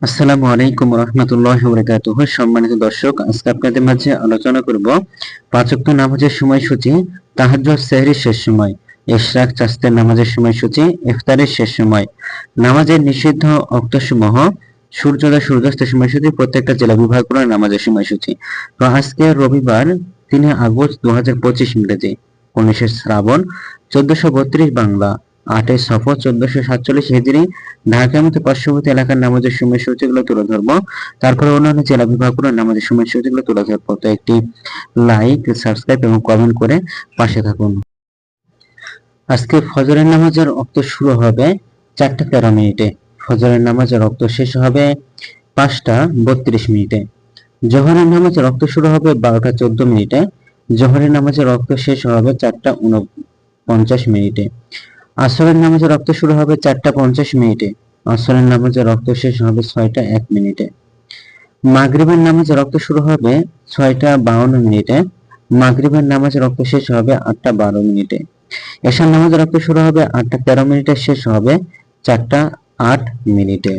আসসালামু আলাইকুম রহমতুল্লাহি ওয়া বারাকাতুহু। সম্মানিত দর্শক, আজকে আপনাদের মাঝে আলোচনা করব পাঁচ ওয়াক্ত নামাজের সময়সূচি, তাহাজ্জুদ সেহরির শেষ সময়, ইশরাক চাস্তের নামাজের সময়সূচি, ইফতারের শেষ সময়, নামাজের নিষিদ্ধ ওয়াক্তসমূহ, সূর্যোদয় সূর্যাস্তের সময়সূচি, প্রত্যেকটা জেলা বিভাগ করে নামাজের সময়সূচি। তো আজকে রবিবার ৩ আগস্ট ২০২৫ ইংরেজি, ১৯ শ্রাবণ ১৪৩২ বাংলা, ৮ সফর ১৪৪৭ হিজরি। ঢাকার মতো পার্শ্ববর্তী এলাকার নামাজের সময়সূচিগুলো তুলে ধরবো, তারপরে অন্যান্য জেলা বিভাগগুলোর নামাজের সময়সূচিগুলো তুলে ধরবো। তো একটি লাইক, সাবস্ক্রাইব এবং কমেন্ট করে পাশে থাকুন। আজকে ফজরের নামাজের ওয়াক্ত শুরু হবে ৪টা ১৩ মিনিটে, ফজরের নামাজের ওয়াক্ত শেষ হবে ৫টা ৩২ মিনিটে, জোহরের নামাজের ওয়াক্ত শুরু হবে ১২টা ১৪ মিনিটে, জোহরের নামাজের ওয়াক্ত শেষ হবে ৪টা ৪৯ মিনিটে, আসরের নামাজের ওয়াক্ত শুরু হবে ৪টা ৫০ মিনিটে, আসরের নামাজের ওয়াক্ত শেষ হবে ৬টা ১ মিনিটে, মাগরিবের নামাজের ওয়াক্ত শুরু হবে ৬টা ৫২ মিনিটে, মাগরিবের নামাজের ওয়াক্ত শেষ হবে ৮টা ১২ মিনিটে, এশার নামাজের ওয়াক্ত শুরু হবে ৮টা ১৩ মিনিটে, শেষ হবে ৪টা ৮ মিনিটে।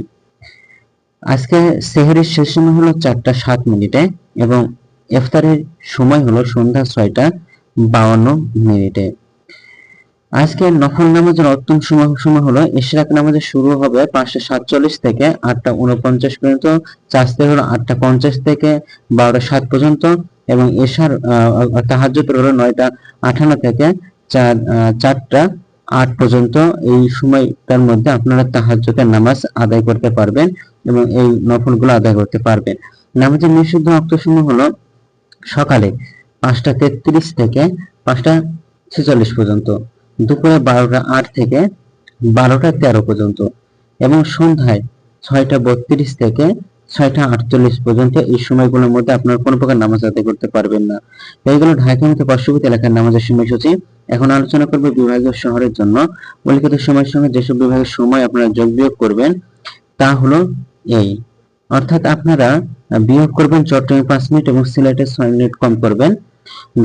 আজকে সেহরির শেষ সময় হলো ৪টা ৭ মিনিটে এবং ইফতারের সময় হলো সন্ধ্যা ৬টা ৫২ মিনিটে। আজকে নফল নামাজের উত্তম সময় হলো ইশরাক নামাজের শুরু হবে ৫টা ৪৭ থেকে ৮টা ৪৯ পর্যন্ত, চাস্তে হলো ৮টা ৫০ থেকে ১২টা ৭ পর্যন্ত এবং এশার তাহাজ্জুদ হলো ৯টা ৫৮ থেকে ৪টা ৮ পর্যন্ত। এই সময়টার মধ্যে আপনারা তাহাজ্জুদের নামাজ আদায় করতে পারবেন এবং এই নফলগুলো আদায় করতে পারবেন। নামাজের নিষিদ্ধ ওয়াক্ত সময় হলো সকালে ৫টা ৩৩ থেকে ৫টা ৪৬ পর্যন্ত, দুপুরে ১২টা ৮ থেকে ১২টা ১৩ পর্যন্ত এবং সন্ধ্যায় ৬টা ৩২ থেকে ৬টা ৪৮ পর্যন্ত। এই সময়গুলোর মধ্যে আপনারা কোনো প্রকার নামাজ আদায় করতে পারবেন না। এইগুলো ঢাকা মতো পার্শ্ববর্তী এলাকার নামাজের সময়সূচি। এখন আলোচনা করব বিভাগীয় শহরের জন্য উল্লিখিত সময়ের সঙ্গে যেসব বিভাগের সময় আপনারা যোগ বিয়োগ করবেন তা হলো এই, অর্থাৎ আপনারা বিয়োগ করবেন চট্টগ্রামে ৫ মিনিট এবং সিলেটে ৬ মিনিট কম করবেন।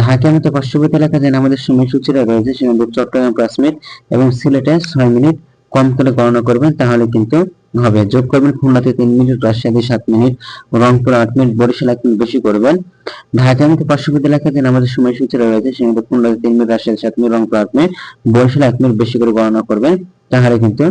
ঢাকার মতো পার্শ্ববর্তী এলাকায় যে আমাদের সময়সূচিটা রয়েছে সেখানে চট্টগ্রামে ৫ মিনিট এবং সিলেটে ৬ মিনিট কম করে গণনা করবেন, তাহলে কিন্তু হবে। যোগ করবেন খুলনাতে ৩ মিনিট, রাজশাহীতে ৭ minute, Rangpur ৮ minute, Barishal ১ minute বেশি করবেন। ঢাকার মতো পার্শ্ববর্তী এলাকায় যে আমাদের সময়সূচিটা রয়েছে সেখানে খুলনাতে ৩ মিনিট, রাজশাহীতে ৭ minute, Rangpur ৮ minute, Barishal ১ minute বেশি করে গণনা করবেন, তাহলে কিন্তু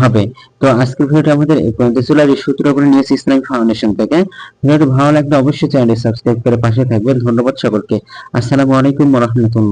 হবে। তো আজকের ভিডিওটা আমাদের এই পর্যন্ত ছিল। আর এই সূত্র করে নিয়েছি ইসলামিক ফাউন্ডেশন থেকে। ভিডিওটি ভালো লাগলে অবশ্যই চ্যানেলটি সাবস্ক্রাইব করে পাশে থাকবেন। ধন্যবাদ সকলকে। আসসালামু আলাইকুম ওয়া রাহমাতুল্লাহ।